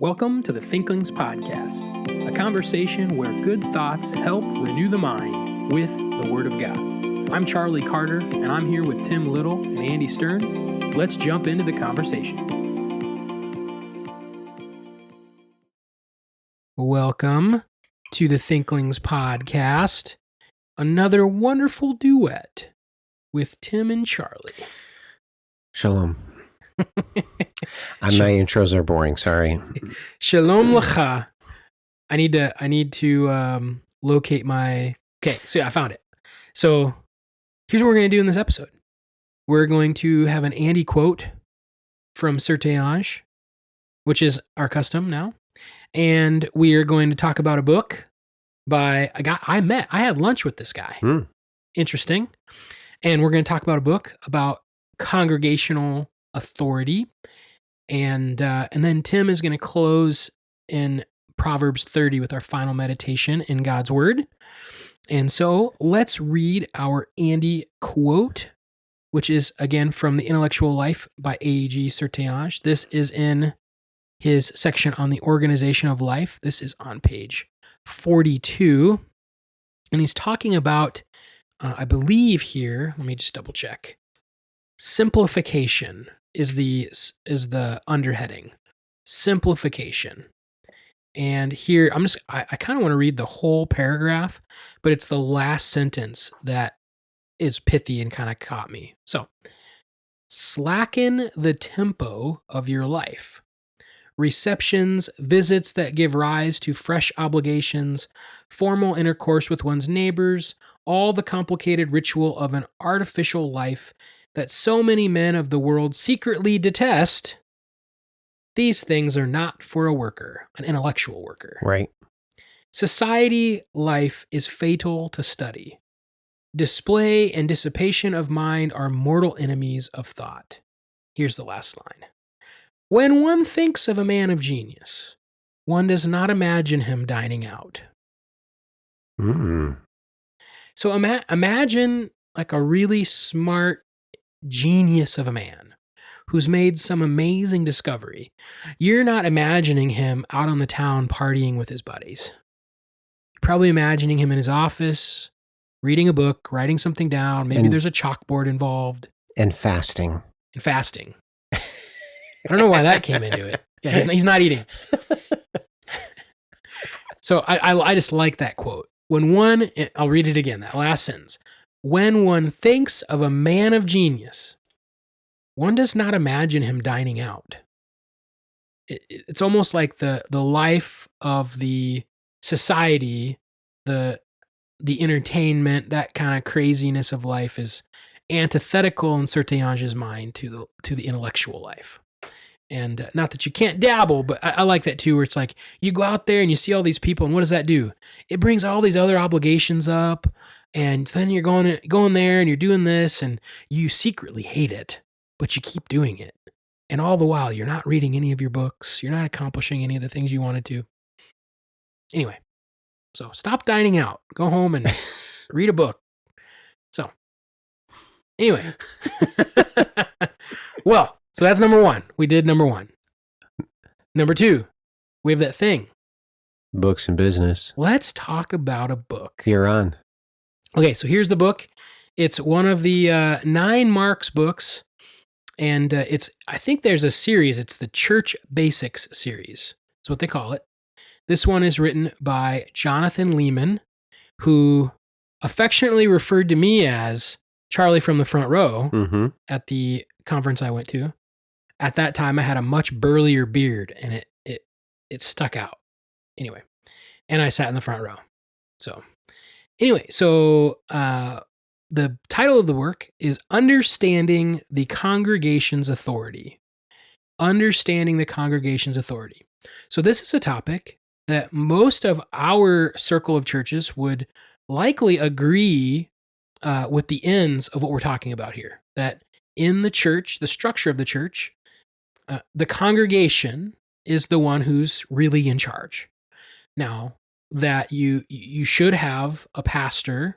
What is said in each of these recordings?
Welcome to the Thinklings podcast, a conversation where good thoughts help renew the mind with the Word of God. I'm Charlie Carter, and I'm here with Tim Little and Andy Stearns. Let's jump into the conversation. Welcome to the Thinklings podcast, another wonderful duet with Tim and Charlie. Shalom. My intros are boring. Sorry. Shalom lecha. I need to locate my. Okay, so yeah, I found it. So here's what we're going to do in this episode. We're going to have an Andy quote from Certeage, which is our custom now, and we are going to talk about a book by a guy I met. I had lunch with this guy. Interesting. And we're going to talk about a book about congregational authority. And then Tim is going to close in Proverbs 30 with our final meditation in God's Word. And so let's read our Andy quote, which is, again, from The Intellectual Life by A.G. Certeage. This is in his section on the organization of life. This is on page 42. And he's talking about, I believe here, let me just double check. Simplification is the underheading. Simplification. And here I kind of want to read the whole paragraph, but it's the last sentence that is pithy and kind of caught me. So, slacken the tempo of your life. Receptions, visits that give rise to fresh obligations, formal intercourse with one's neighbors, all the complicated ritual of an artificial life that so many men of the world secretly detest. These things are not for a worker, an intellectual worker. Right. Society life is fatal to study. Display and dissipation of mind are mortal enemies of thought. Here's the last line. When one thinks of a man of genius, one does not imagine him dining out. So imagine like a really smart genius of a man who's made some amazing discovery. You're not imagining him out on the town partying with his buddies. You're probably imagining him in his office, reading a book, writing something down. Maybe there's a chalkboard involved. And fasting. I don't know why that came into it. Yeah, he's not eating. So I just like that quote. I'll read it again, that last sentence. When one thinks of a man of genius, one does not imagine him dining out. It's almost like the life of the society, the entertainment, that kind of craziness of life is antithetical in Certeage's mind to the intellectual life. And not that you can't dabble, but I like that too, where it's like you go out there and you see all these people, and what does that do? It brings all these other obligations up, and then you're going there and you're doing this, and you secretly hate it, but you keep doing it. And all the while, you're not reading any of your books. You're not accomplishing any of the things you wanted to. Anyway, so stop dining out. Go home and read a book. So, anyway. Well, so that's number one. We did number one. Number two, we have that thing. Books and business. Let's talk about a book. You're on. Okay, so here's the book. It's one of the 9 Marks books, and I think there's a series. It's the Church Basics series. That's what they call it. This one is written by Jonathan Leeman, who affectionately referred to me as Charlie from the front row at the conference I went to. At that time, I had a much burlier beard, and it stuck out. Anyway, and I sat in the front row. So anyway, the title of the work is Understanding the Congregation's Authority. Understanding the Congregation's Authority. So this is a topic that most of our circle of churches would likely agree with the ends of what we're talking about here. That in the church, the structure of the church, the congregation is the one who's really in charge. Now, that you should have a pastor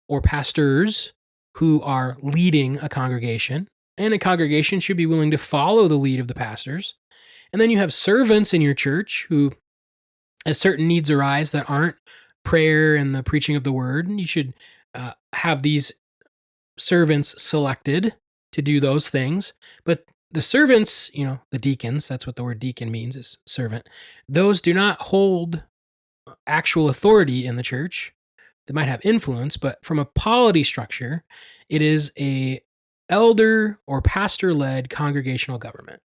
or pastors who are leading a congregation, and a congregation should be willing to follow the lead of the pastors. And then you have servants in your church who, as certain needs arise that aren't prayer and the preaching of the word, you should have these servants selected to do those things. But the servants, the deacons, that's what the word deacon means, is servant. Those do not hold actual authority in the church. They might have influence, but from a polity structure, it is a elder or pastor-led congregational government.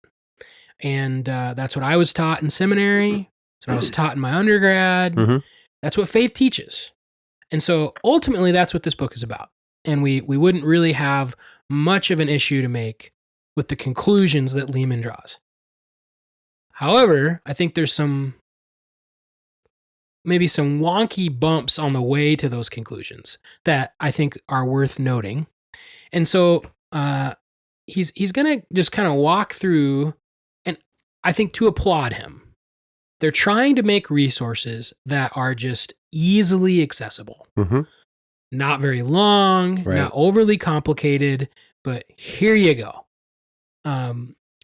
And that's what I was taught in seminary. That's what I was taught in my undergrad. Mm-hmm. That's what faith teaches. And so ultimately, that's what this book is about. And we wouldn't really have much of an issue to make with the conclusions that Lehman draws. However, I think there's maybe some wonky bumps on the way to those conclusions that I think are worth noting. And so he's going to just kind of walk through, and I think to applaud him. They're trying to make resources that are just easily accessible. Mm-hmm. Not very long, Right. Not overly complicated, but here you go.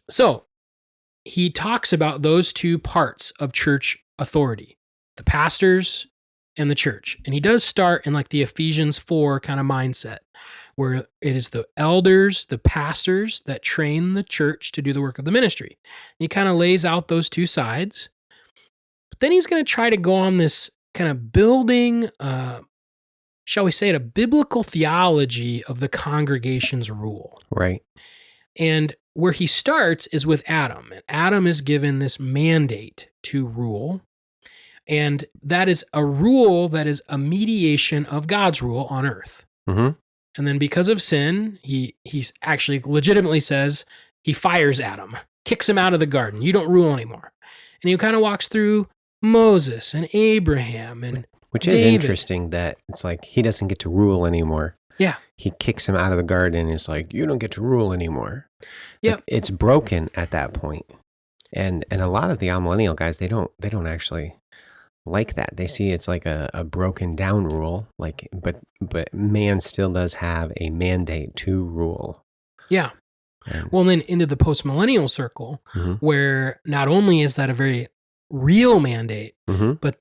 So he talks about those two parts of church authority, the pastors and the church. And he does start in like the Ephesians 4 kind of mindset, where it is the elders, the pastors that train the church to do the work of the ministry. And he kind of lays out those two sides. But then he's going to try to go on this kind of building, shall we say it, a biblical theology of the congregation's rule. Right. And where he starts is with Adam. And Adam is given this mandate to rule. And that is a rule that is a mediation of God's rule on earth. Mm-hmm. And then because of sin, he's actually legitimately says he fires Adam, kicks him out of the garden. You don't rule anymore. And he kind of walks through Moses and Abraham and Which is David. interesting that it's like he doesn't get to rule anymore. Yeah. He kicks him out of the garden and is like, you don't get to rule anymore. Yep. Like, it's broken at that point. And a lot of the amillennial guys, they don't actually like that. They see it's like a broken down rule, like but man still does have a mandate to rule. Yeah. Well, and then into the post-millennial circle, mm-hmm. where not only is that a very real mandate, mm-hmm. but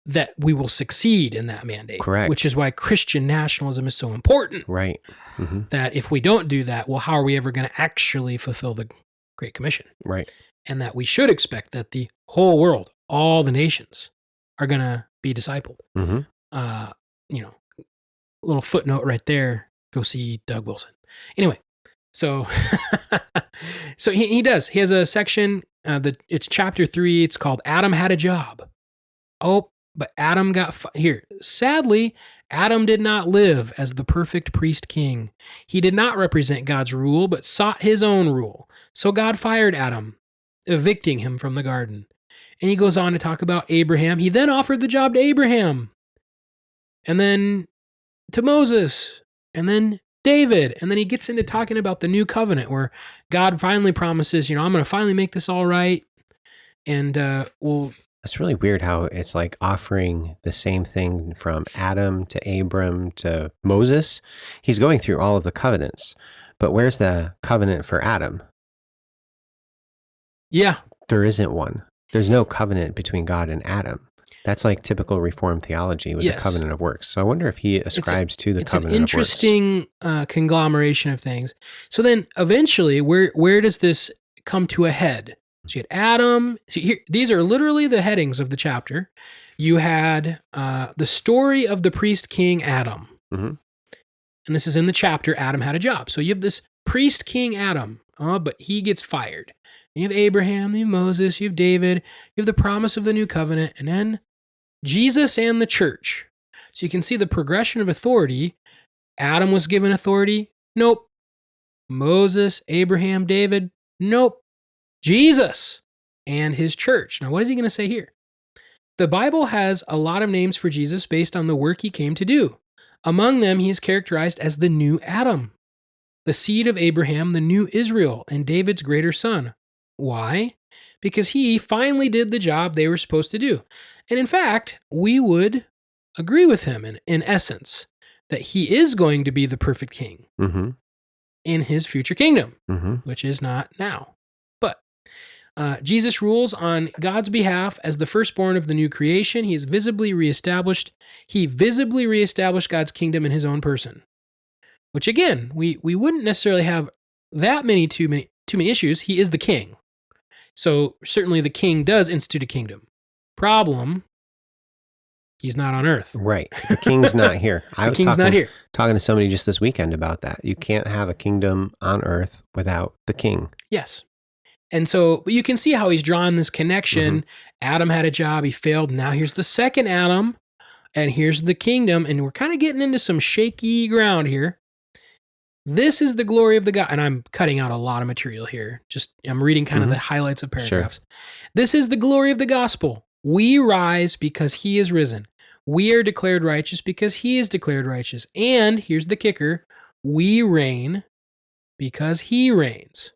that we will succeed in that mandate. Correct. Which is why Christian nationalism is so important. Right. Mm-hmm. That if we don't do that, well, how are we ever going to actually fulfill the Great Commission? Right. And that we should expect that the whole world, all the nations, are going to be discipled. Mm-hmm. Little footnote right there. Go see Doug Wilson. Anyway, so so he does. He has a section. It's chapter 3. It's called "Adam Had a Job." Oh, but Adam got here. Sadly, Adam did not live as the perfect priest king. He did not represent God's rule, but sought his own rule. So God fired Adam, evicting him from the garden. And he goes on to talk about Abraham. He then offered the job to Abraham, and then to Moses, and then David. And then he gets into talking about the new covenant where God finally promises, I'm going to finally make this all right. And it's really weird how it's like offering the same thing from Adam to Abram to Moses. He's going through all of the covenants, but where's the covenant for Adam? Yeah. There isn't one. There's no covenant between God and Adam. That's like typical Reformed theology with the covenant of works. So I wonder if he ascribes to the covenant of works. It's an interesting conglomeration of things. So then eventually, where does this come to a head? So you had Adam. So here, these are literally the headings of the chapter. You had the story of the priest king Adam. Mm-hmm. And this is in the chapter, Adam Had a Job. So you have this priest king Adam, but he gets fired. You have Abraham, you have Moses, you have David, you have the promise of the new covenant, and then Jesus and the church. So you can see the progression of authority. Adam was given authority. Nope. Moses, Abraham, David. Nope. Jesus and his church. Now, what is he going to say here? The Bible has a lot of names for Jesus based on the work he came to do. Among them, he is characterized as the new Adam, the seed of Abraham, the new Israel, and David's greater son. Why? Because he finally did the job they were supposed to do. And in fact, we would agree with him in essence that he is going to be the perfect king mm-hmm. in his future kingdom, mm-hmm. which is not now. But Jesus rules on God's behalf as the firstborn of the new creation. He visibly reestablished God's kingdom in his own person. Which again, we wouldn't necessarily have that too many issues. He is the king. So certainly the king does institute a kingdom. Problem, he's not on earth. Right. The king's not here. The king's not here. Talking to somebody just this weekend about that. You can't have a kingdom on earth without the king. Yes. And so, but you can see how he's drawn this connection. Adam had a job, he failed. Now here's the second Adam, and here's the kingdom. And we're kind of getting into some shaky ground here. This is the glory of the God. And I'm cutting out a lot of material here. I'm reading kind of the highlights of paragraphs. Sure. This is the glory of the gospel. We rise because he is risen. We are declared righteous because he is declared righteous. And here's the kicker. We reign because he reigns.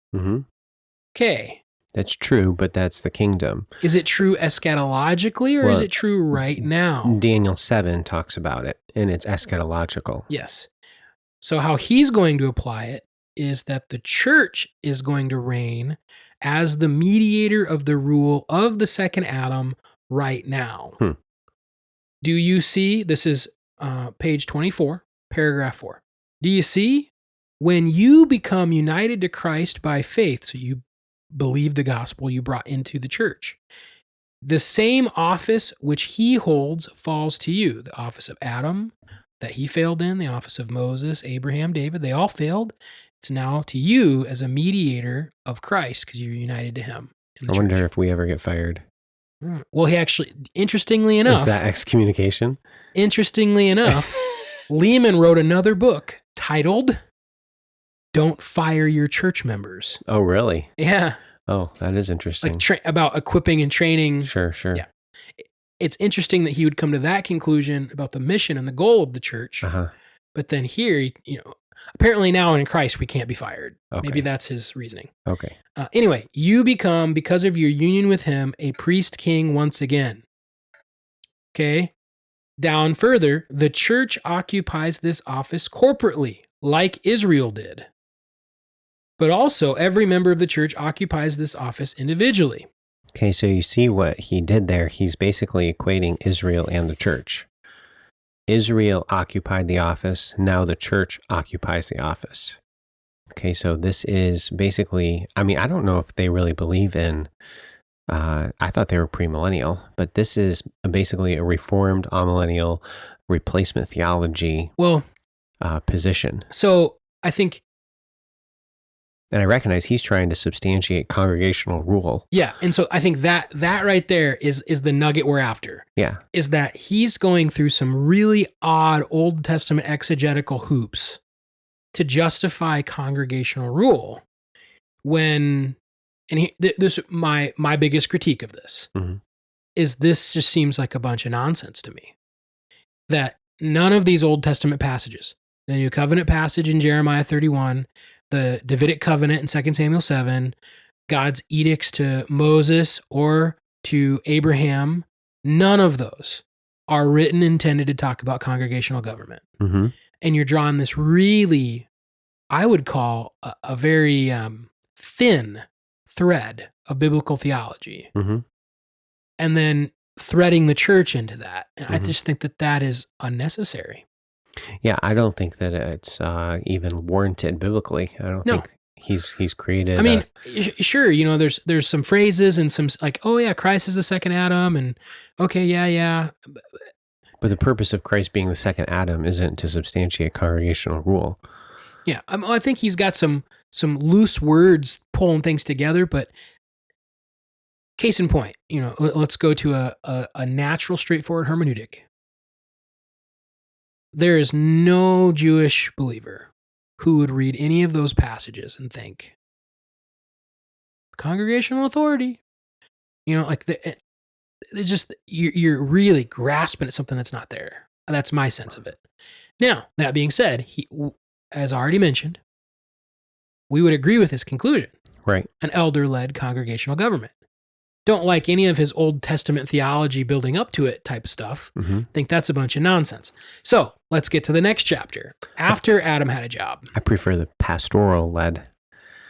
Okay. That's true, but that's the kingdom. Is it true eschatologically, or is it true right now? Daniel 7 talks about it, and it's eschatological. Yes. So how he's going to apply it is that the church is going to reign as the mediator of the rule of the second Adam right now. Do you see? This is page 24, paragraph 4. Do you see? When you become united to Christ by faith, so you believe the gospel you brought into the church, the same office which he holds falls to you. The office of Adam that he failed in, the office of Moses, Abraham, David, they all failed. It's now to you as a mediator of Christ because you're united to him. I wonder if we ever get fired. Well, he actually, interestingly enough. Is that excommunication? Interestingly enough, Lehman wrote another book titled Don't Fire Your Church Members. Oh, really? Yeah. Oh, that is interesting. Like about equipping and training. Sure. Yeah. It's interesting that he would come to that conclusion about the mission and the goal of the church. But then here, apparently now in Christ, we can't be fired. Okay. Maybe that's his reasoning. Okay. Anyway, you become, because of your union with him, a priest king once again. Okay. Down further, the church occupies this office corporately, like Israel did. But also, every member of the church occupies this office individually. Okay, so you see what he did there. He's basically equating Israel and the church. Israel occupied the office. Now the church occupies the office. Okay, so this is basically, I don't know if they really believe in, I thought they were premillennial, but this is basically a reformed amillennial replacement theology position. So I think, and I recognize he's trying to substantiate congregational rule. Yeah. And so I think that right there is the nugget we're after. Yeah. Is that he's going through some really odd Old Testament exegetical hoops to justify congregational rule this my biggest critique of this is this just seems like a bunch of nonsense to me. That none of these Old Testament passages, the New Covenant passage in Jeremiah 31, the Davidic covenant in 2 Samuel 7, God's edicts to Moses or to Abraham, none of those are written intended to talk about congregational government. And you're drawing this really, I would call a very thin thread of biblical theology. And then threading the church into that. And I just think that is unnecessary. Yeah, I don't think that it's even warranted biblically. I don't think he's created. Sure, there's some phrases and some like, oh yeah, Christ is the second Adam, and okay, yeah. But the purpose of Christ being the second Adam isn't to substantiate congregational rule. Yeah, I think he's got some loose words pulling things together, but case in point, let's go to a natural, straightforward hermeneutic. There is no Jewish believer who would read any of those passages and think, congregational authority. You're really grasping at something that's not there. That's my sense of it. Now, that being said, as already mentioned, we would agree with his conclusion. Right. An elder-led congregational government. Don't like any of his Old Testament theology building up to it type of stuff. Think that's a bunch of nonsense. So let's get to the next chapter. After Adam had a job. I prefer the pastoral-led.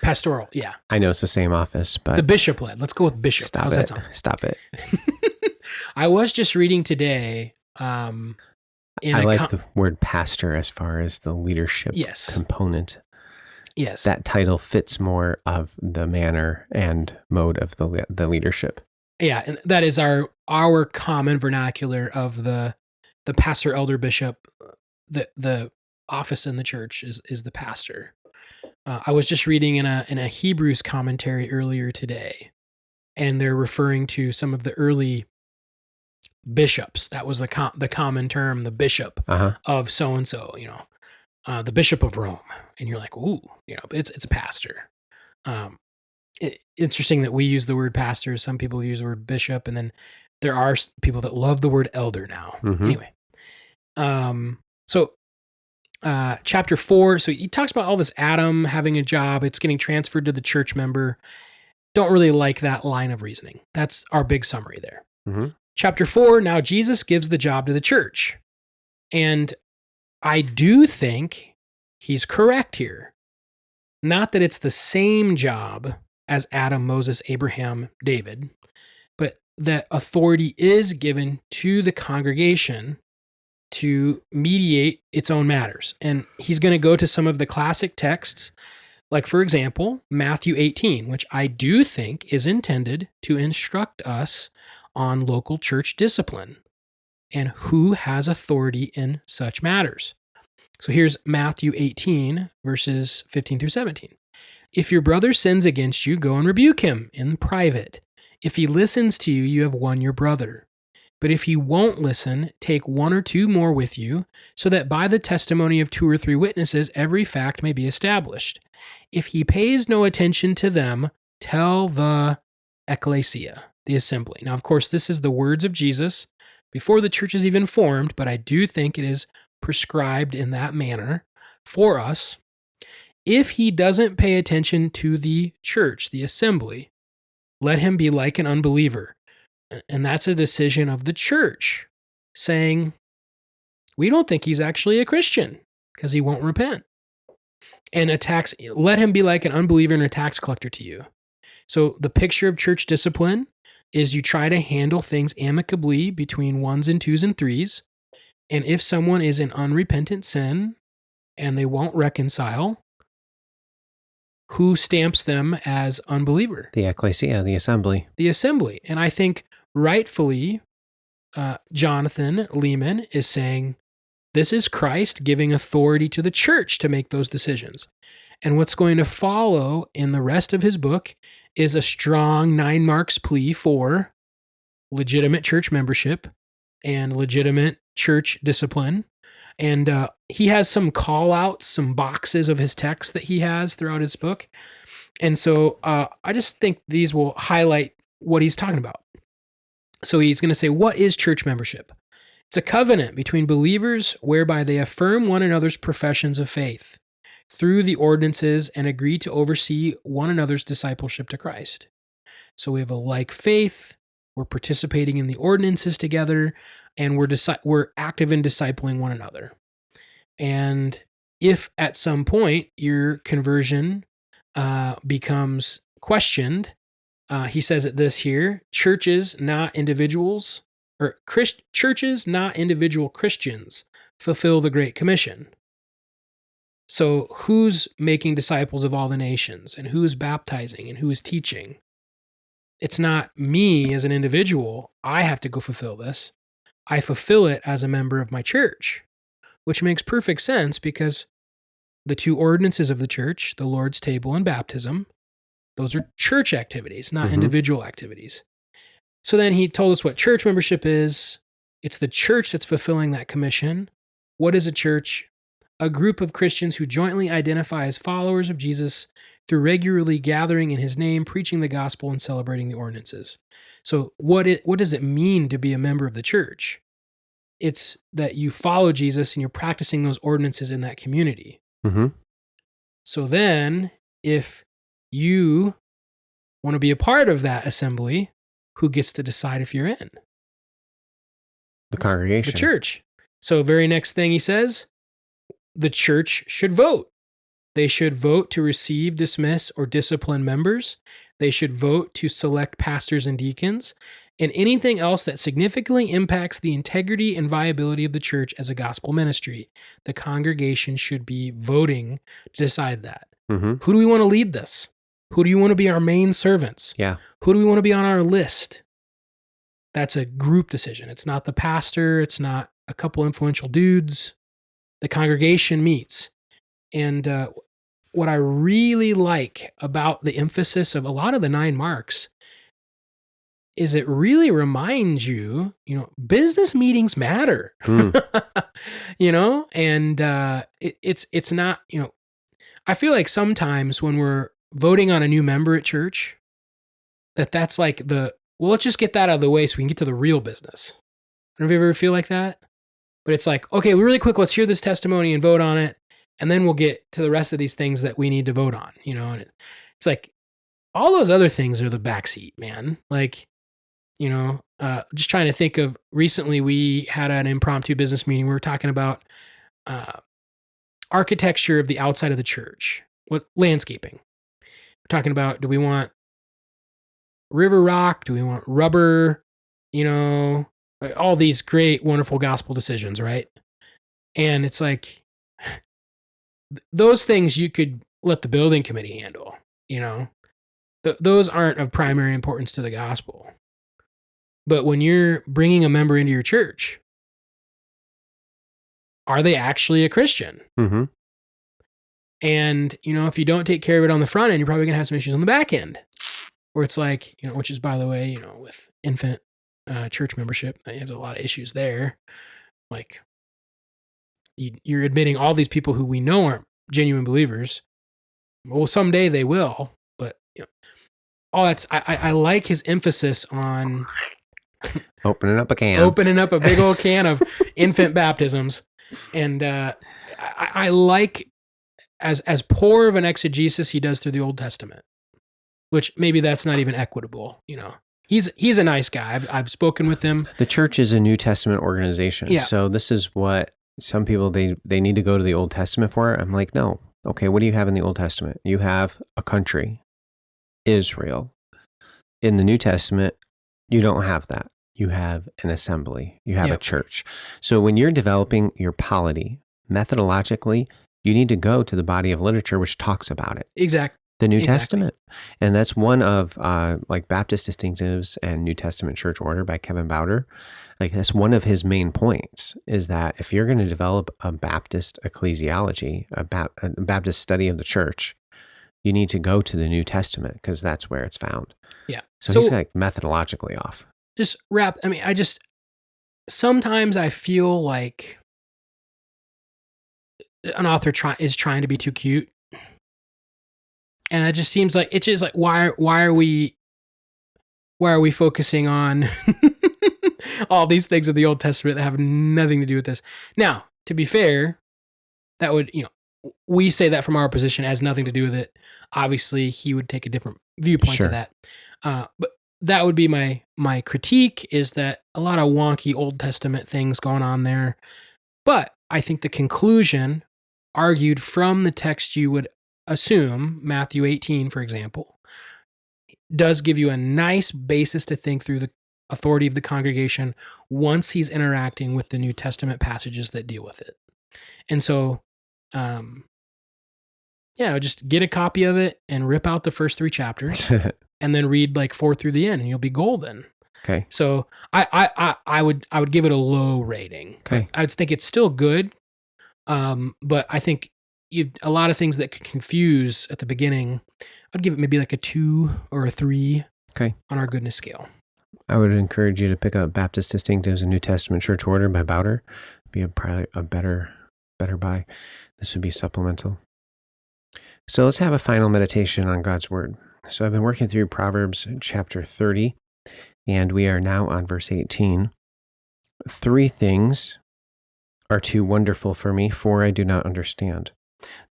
Pastoral, yeah. I know it's the same office, but The bishop led. Let's go with bishop. stop How's it. that sound? Stop it. I was just reading today. I like the word pastor as far as the leadership component. Yes. That title fits more of the manner and mode of the leadership. Yeah, and that is our common vernacular of the pastor, elder, bishop. The office in the church is the pastor. I was just reading in a Hebrews commentary earlier today, and they're referring to some of the early bishops. That was the common term, the bishop of so and so. The bishop of Rome, and you're like, ooh, it's a pastor. Interesting that we use the word pastor. Some people use the word bishop, and then there are people that love the word elder now. Anyway, so chapter 4. So he talks about all this Adam having a job. It's getting transferred to the church member. Don't really like that line of reasoning. That's our big summary there. Chapter 4. Now Jesus gives the job to the church, and I do think he's correct here. Not that it's the same job as Adam, Moses, Abraham, David, but that authority is given to the congregation to mediate its own matters. And he's going to go to some of the classic texts, like, for example, Matthew 18, which I do think is intended to instruct us on local church discipline and who has authority in such matters. So here's Matthew 18, verses 15 through 17. If your brother sins against you, go and rebuke him in private. If he listens to you, you have won your brother. But if he won't listen, take one or two more with you, so that by the testimony of 2 or 3 witnesses, every fact may be established. If he pays no attention to them, tell the ecclesia, the assembly. Now, of course, this is the words of Jesus before the church is even formed, but I do think it is prescribed in that manner for us. If he doesn't pay attention to the church, the assembly, let him be like an unbeliever. And that's a decision of the church saying, we don't think he's actually a Christian because he won't repent. And let him be like an unbeliever and a tax collector to you. So the picture of church discipline is you try to handle things amicably between 1s and 2s and 3s. And if someone is in unrepentant sin and they won't reconcile, who stamps them as unbeliever? The ecclesia, the assembly. The assembly. And I think rightfully, Jonathan Lehman is saying, this is Christ giving authority to the church to make those decisions. And what's going to follow in the rest of his book is a strong 9 marks plea for legitimate church membership and legitimate church discipline. And he has some call outs, some boxes of his text that he has throughout his book. And so I just think these will highlight what he's talking about. So he's going to say, what is church membership? It's a covenant between believers whereby they affirm one another's professions of faith through the ordinances and agree to oversee one another's discipleship to Christ. So we have a like faith. We're participating in the ordinances together, and we're active in discipling one another. And if at some point your conversion becomes questioned, he says it this here: churches, not individuals, or churches, not individual Christians, fulfill the Great Commission. So who's making disciples of all the nations, and who's baptizing, and who is teaching? It's not me as an individual. I have to go fulfill this. I fulfill it as a member of my church, which makes perfect sense because the 2 ordinances of the church, the Lord's table and baptism, those are church activities, not individual activities. So then he told us what church membership is. It's the church that's fulfilling that commission. What is a church? A group of Christians who jointly identify as followers of Jesus through regularly gathering in his name, preaching the gospel, and celebrating the ordinances. So what does it mean to be a member of the church? It's that you follow Jesus and you're practicing those ordinances in that community. So then, if you want to be a part of that assembly, who gets to decide if you're in? The congregation. The church. So very next thing he says, the church should vote. They should vote to receive, dismiss, or discipline members. They should vote to select pastors and deacons, and anything else that significantly impacts the integrity and viability of the church as a gospel ministry. The congregation should be voting to decide that. Mm-hmm. Who do we want to lead this? Who do you want to be our main servants? Yeah. Who do we want to be on our list? That's a group decision. It's not the pastor. It's not a couple influential dudes. The congregation meets. And what I really like about the emphasis of a lot of the 9 marks is it really reminds you, business meetings matter, and it's not, I feel like sometimes when we're voting on a new member at church, that's like let's just get that out of the way so we can get to the real business. I don't know if you ever feel like that, but it's like, okay, really quick, let's hear this testimony and vote on it. And then we'll get to the rest of these things that we need to vote on, and it's like all those other things are the backseat, man. Like, just trying to think of recently, we had an impromptu business meeting. We were talking about architecture of the outside of the church, landscaping. We're talking about, do we want river rock? Do we want rubber? All these great, wonderful gospel decisions, right? And it's like, those things you could let the building committee handle, those aren't of primary importance to the gospel. But when you're bringing a member into your church, are they actually a Christian? Mm-hmm. And, if you don't take care of it on the front end, you're probably going to have some issues on the back end. Where it's like, which is, by the way, with infant church membership, you have a lot of issues there. Like, you're admitting all these people who we know aren't genuine believers. Well, someday they will, but all that's, I like his emphasis on opening up a big old can of infant baptisms. And I like as poor of an exegesis he does through the Old Testament, which maybe that's not even equitable. He's a nice guy. I've spoken with him. The church is a New Testament organization. Yeah. So this is what some people, they need to go to the Old Testament for. I'm like, no. Okay, what do you have in the Old Testament? You have a country, Israel. In the New Testament, you don't have that. You have an assembly. You have a church. So when you're developing your polity, methodologically, you need to go to the body of literature which talks about it. Exactly. The New Testament. And that's one of like Baptist Distinctives and New Testament Church Order by Kevin Bowder. Like that's one of his main points is that if you're going to develop a Baptist ecclesiology, a Baptist study of the church, you need to go to the New Testament because that's where it's found. Yeah. So he's like methodologically off. Sometimes I feel like an author is trying to be too cute. And it just seems like, it's just like, why are we focusing on all these things of the Old Testament that have nothing to do with this? Now, to be fair, that would, we say that from our position has nothing to do with it. Obviously, he would take a different viewpoint to that. But that would be my critique, is that a lot of wonky Old Testament things going on there. But I think the conclusion argued from the text you would assume, Matthew 18, for example, does give you a nice basis to think through the authority of the congregation once he's interacting with the New Testament passages that deal with it. And so, just get a copy of it and rip out the first 3 chapters and then read like 4 through the end and you'll be golden. Okay. So I would give it a low rating. Okay. I would think it's still good. But I think a lot of things that could confuse at the beginning, I'd give it maybe like a 2 or a 3 on our goodness scale. I would encourage you to pick up Baptist Distinctives and New Testament Church Order by Bowder. Be probably a better buy. This would be supplemental. So let's have a final meditation on God's Word. So I've been working through Proverbs chapter 30, and we are now on verse 18. 3 things are too wonderful for me, 4 I do not understand.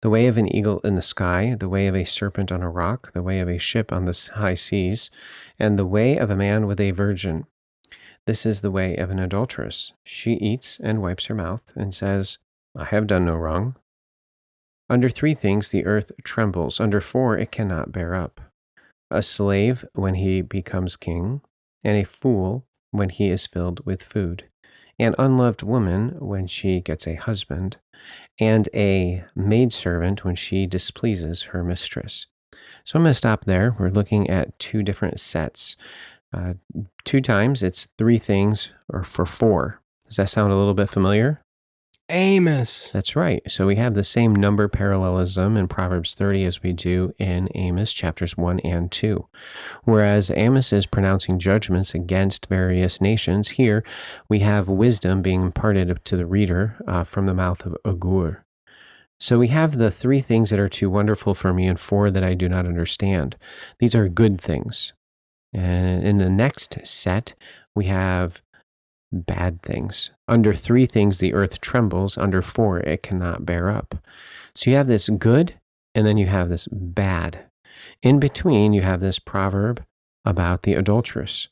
The way of an eagle in the sky, the way of a serpent on a rock, the way of a ship on the high seas, and the way of a man with a virgin. This is the way of an adulteress. She eats and wipes her mouth and says, I have done no wrong. Under 3 things the earth trembles. Under 4 it cannot bear up. A slave when he becomes king, and a fool when he is filled with food. An unloved woman when she gets a husband, and a maidservant when she displeases her mistress. So I'm going to stop there. We're looking at 2 different sets. 2 times it's 3 things, or for 4. Does that sound a little bit familiar? Amos. That's right. So we have the same number parallelism in Proverbs 30 as we do in Amos chapters 1 and 2. Whereas Amos is pronouncing judgments against various nations, here we have wisdom being imparted to the reader from the mouth of Agur. So we have the 3 things that are too wonderful for me and 4 that I do not understand. These are good things. And in the next set, we have bad things. Under 3 things, the earth trembles. Under 4, it cannot bear up. So you have this good, and then you have this bad. In between, you have this proverb about the adulteress.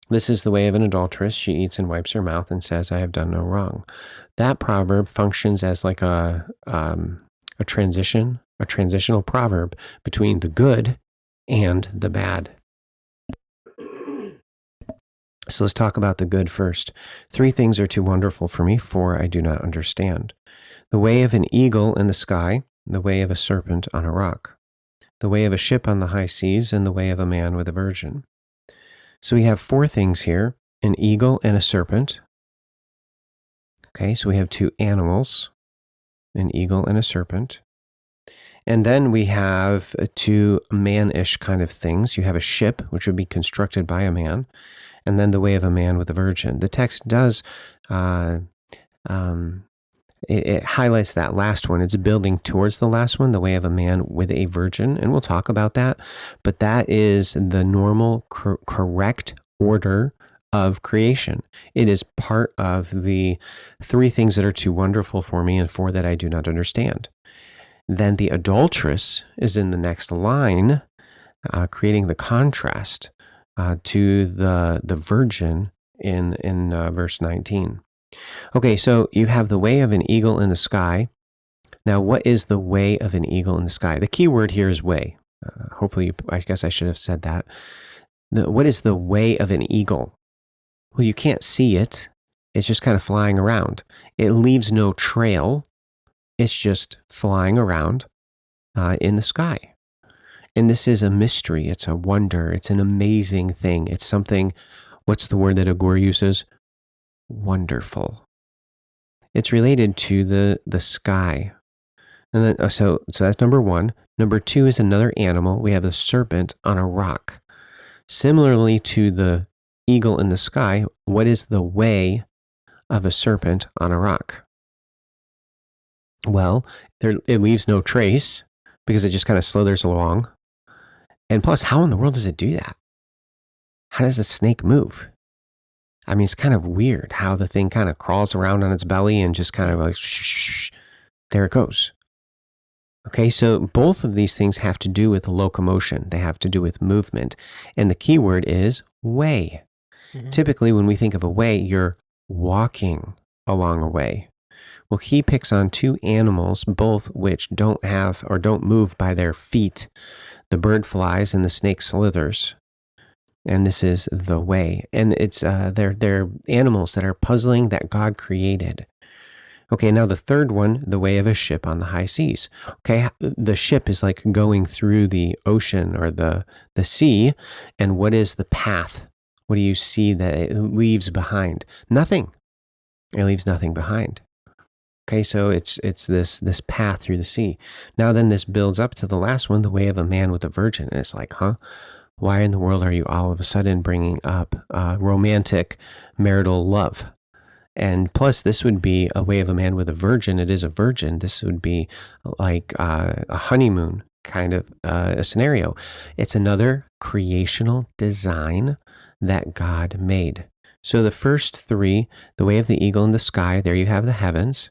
This is the way of an adulteress. She eats and wipes her mouth and says, I have done no wrong. That proverb functions as like a transitional proverb between the good and the bad. So let's talk about the good first. 3 things are too wonderful for me, 4 I do not understand. The way of an eagle in the sky, the way of a serpent on a rock, the way of a ship on the high seas, and the way of a man with a virgin. So we have 4 things here, an eagle and a serpent. Okay, so we have 2 animals, an eagle and a serpent. And then we have 2 man-ish kind of things. You have a ship, which would be constructed by a man, and then the way of a man with a virgin. The text does, it highlights that last one. It's building towards the last one, the way of a man with a virgin, and we'll talk about that. But that is the normal, correct order of creation. It is part of the 3 things that are too wonderful for me and 4 that I do not understand. Then the adulteress is in the next line, creating the contrast to the virgin in verse 19. Okay, so you have the way of an eagle in the sky. Now, what is the way of an eagle in the sky? The key word here is way. Hopefully, I guess I should have said that. What is the way of an eagle? Well, you can't see it. It's just kind of flying around. It leaves no trail. It's just flying around in the sky. And this is a mystery. It's a wonder. It's an amazing thing. It's something, what's the word that Agur uses? Wonderful. It's related to the sky. And then, so that's number 1. Number 2 is another animal. We have a serpent on a rock. Similarly to the eagle in the sky, what is the way of a serpent on a rock? Well, it leaves no trace because it just kind of slithers along. And plus, how in the world does it do that? How does a snake move? I mean, it's kind of weird how the thing kind of crawls around on its belly and just kind of like, shh, there it goes. Okay, so both of these things have to do with locomotion. They have to do with movement. And the key word is way. Mm-hmm. Typically, when we think of a way, you're walking along a way. Well, he picks on 2 animals, both which don't have or don't move by their feet. The bird flies and the snake slithers. And this is the way. And it's they're animals that are puzzling that God created. Okay, now the third one, the way of a ship on the high seas. Okay, the ship is like going through the ocean or the sea. And what is the path? What do you see that it leaves behind? Nothing. It leaves nothing behind. Okay, so it's this path through the sea. Now then this builds up to the last one, the way of a man with a virgin. And it's like, why in the world are you all of a sudden bringing up romantic marital love? And plus, this would be a way of a man with a virgin. It is a virgin. This would be like a honeymoon kind of a scenario. It's another creational design that God made. So the first 3, the way of the eagle in the sky, there you have the heavens.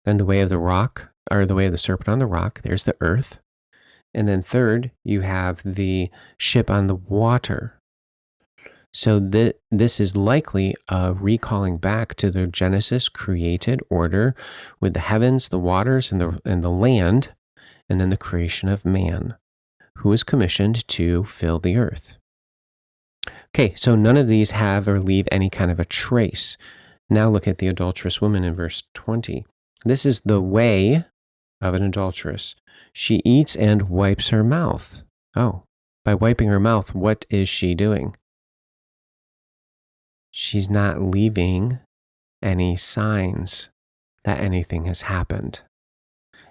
Then the way of the rock, or the way of the serpent on the rock, there's the earth. And then third, you have the ship on the water. So this is likely recalling back to the Genesis created order with the heavens, the waters, and the land. and then the creation of man, who is commissioned to fill the earth. Okay, so none of these have or leave any kind of a trace. Now look at the adulterous woman in verse 20. This is the way of an adulteress. She eats and wipes her mouth. Oh, by wiping her mouth, what is she doing? She's not leaving any signs that anything has happened.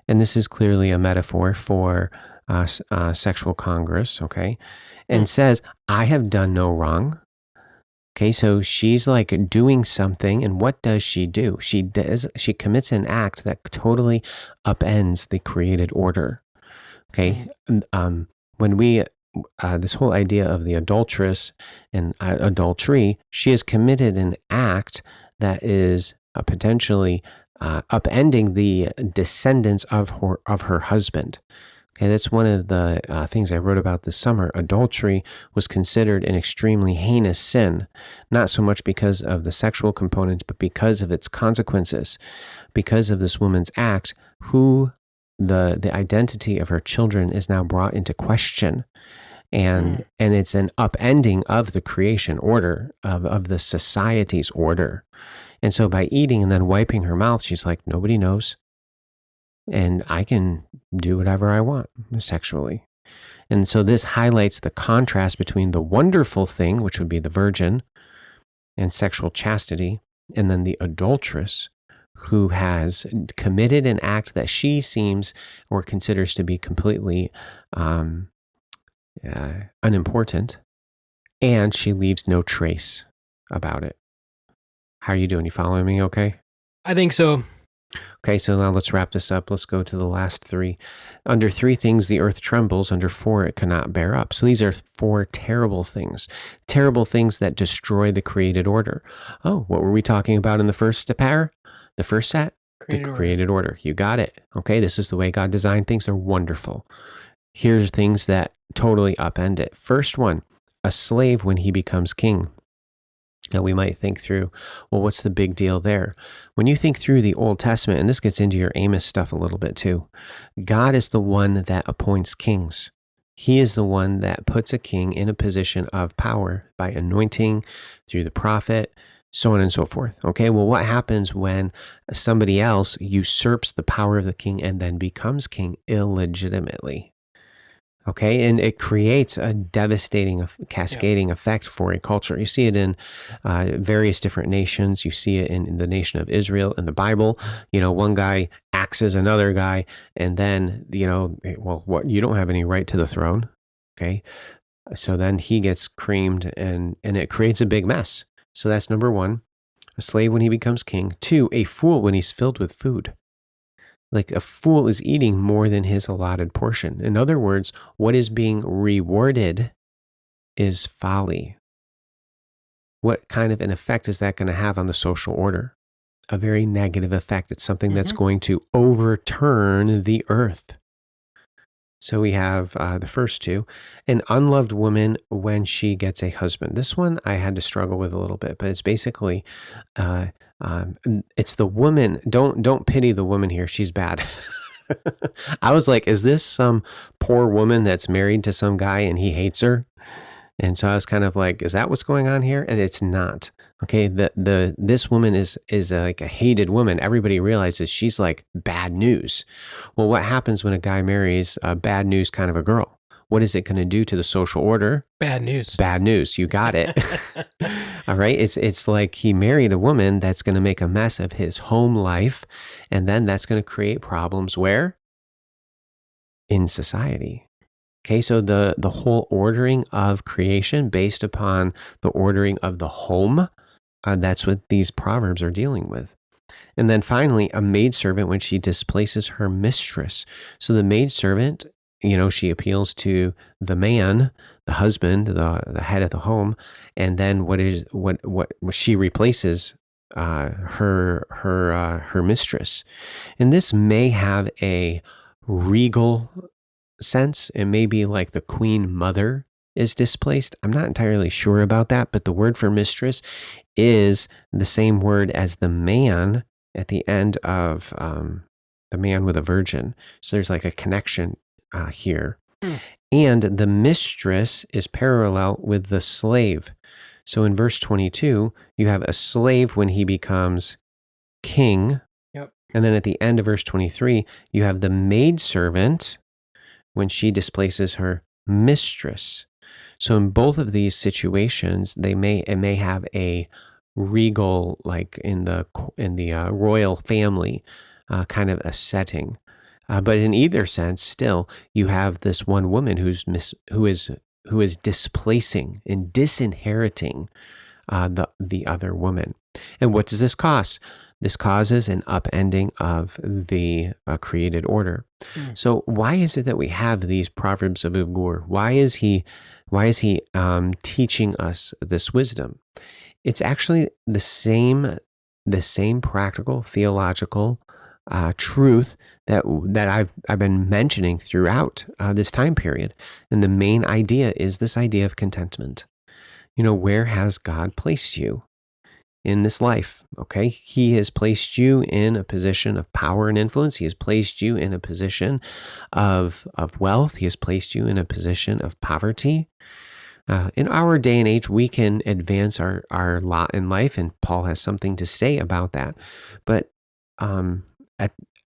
And this is clearly a metaphor for sexual congress, okay? And says, I have done no wrong. Okay, so she's like doing something, and what does she do? She commits an act that totally upends the created order. Okay, when we this whole idea of the adulteress and adultery, she has committed an act that is potentially upending the descendants of her husband. Okay, that's one of the things I wrote about this summer. Adultery was considered an extremely heinous sin, not so much because of the sexual component, but because of its consequences. Because of this woman's act, the identity of her children is now brought into question. And it's an upending of the creation order, of the society's order. And so by eating and then wiping her mouth, she's like, nobody knows. And I can do whatever I want sexually. And so this highlights the contrast between the wonderful thing, which would be the virgin and sexual chastity, and then the adulteress who has committed an act that she seems or considers to be completely unimportant, and she leaves no trace about it. How are you doing? You following me okay? I think so. Okay, so now let's wrap this up. Let's go to the last three. Under 3 things, the earth trembles. Under 4, it cannot bear up. So these are 4 terrible things that destroy the created order. Oh, what were we talking about in the first pair? The first set? The created order. You got it. Okay, this is the way God designed things. They're wonderful. Here's things that totally upend it. First one, a slave when he becomes king. Now we might think through, well, what's the big deal there? When you think through the Old Testament, and this gets into your Amos stuff a little bit too, God is the one that appoints kings. He is the one that puts a king in a position of power by anointing through the prophet, so on and so forth. Okay, well, what happens when somebody else usurps the power of the king and then becomes king illegitimately? Okay, and it creates a devastating, cascading effect for a culture. You see it in various different nations. You see it in the nation of Israel in the Bible. You know, one guy axes another guy, and then, well, what? You don't have any right to the throne. Okay, so then he gets creamed, and it creates a big mess. So that's number 1, a slave when he becomes king. 2, a fool when he's filled with food. Like a fool is eating more than his allotted portion. In other words, what is being rewarded is folly. What kind of an effect is that going to have on the social order? A very negative effect. It's something that's going to overturn the earth. So we have the first 2, an unloved woman when she gets a husband. This one I had to struggle with a little bit, but it's basically it's the woman. Don't pity the woman here. She's bad. I was like, is this some poor woman that's married to some guy and he hates her? And so I was kind of like, is that what's going on here? And it's not. Okay, this woman is like a hated woman. Everybody realizes she's like bad news. Well, what happens when a guy marries a bad news kind of a girl? What is it going to do to the social order? Bad news. Bad news. You got it. All right. It's like he married a woman that's going to make a mess of his home life, and then that's going to create problems where? In society. Okay, so the whole ordering of creation based upon the ordering of the home, that's what these Proverbs are dealing with. And then finally, a maidservant when she displaces her mistress. So the maidservant, she appeals to the man, the husband, the head of the home, and then what she replaces her mistress. And this may have a regal sense. It may be like the queen mother is displaced. I'm not entirely sure about that, but the word for mistress is the same word as the man at the end of the man with a virgin. So there's like a connection here. Mm. And the mistress is parallel with the slave. So in verse 22, you have a slave when he becomes king. Yep. And then at the end of verse 23, you have the maidservant when she displaces her mistress. So in both of these situations, it may have a regal, like in the royal family, kind of a setting. But in either sense, still, you have this one woman who is displacing and disinheriting the other woman. And what does this cause? This causes an upending of the created order. So why is it that we have these proverbs of Gur? Why is he teaching us this wisdom? It's actually the same practical theological truth that I've been mentioning throughout this time period. And the main idea is this idea of contentment. Where has God placed you in this life? Okay, He has placed you in a position of power and influence. He has placed you in a position of wealth. He has placed you in a position of poverty. In our day and age, we can advance our lot in life, and Paul has something to say about that. But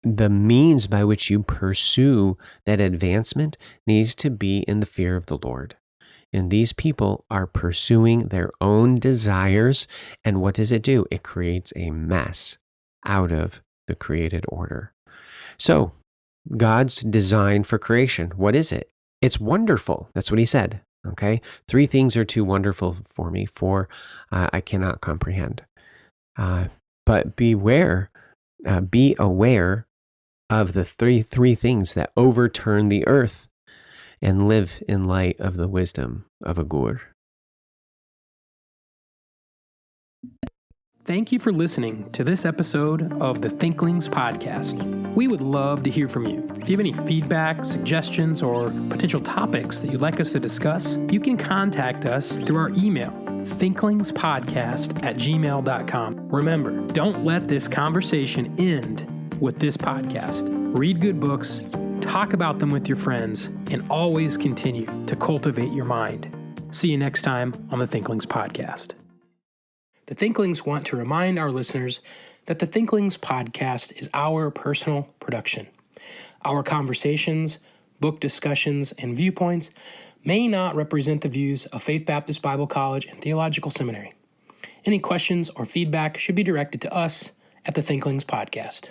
the means by which you pursue that advancement needs to be in the fear of the Lord. And these people are pursuing their own desires. And what does it do? It creates a mess out of the created order. So, God's design for creation, what is it? It's wonderful. That's what he said. Okay? 3 things are too wonderful for me, 4 I cannot comprehend. But be aware of the three things that overturn the earth, and live in light of the wisdom of Gur. Thank you for listening to this episode of the Thinklings podcast. We would love to hear from you. If you have any feedback, suggestions, or potential topics that you'd like us to discuss, you can contact us through our email, thinklingspodcast@gmail.com. Remember, don't let this conversation end with this podcast. Read good books, talk about them with your friends, and always continue to cultivate your mind. See you next time on the Thinklings podcast. The Thinklings want to remind our listeners that the Thinklings podcast is our personal production. Our conversations, book discussions, and viewpoints may not represent the views of Faith Baptist Bible College and Theological Seminary. Any questions or feedback should be directed to us at the Thinklings podcast.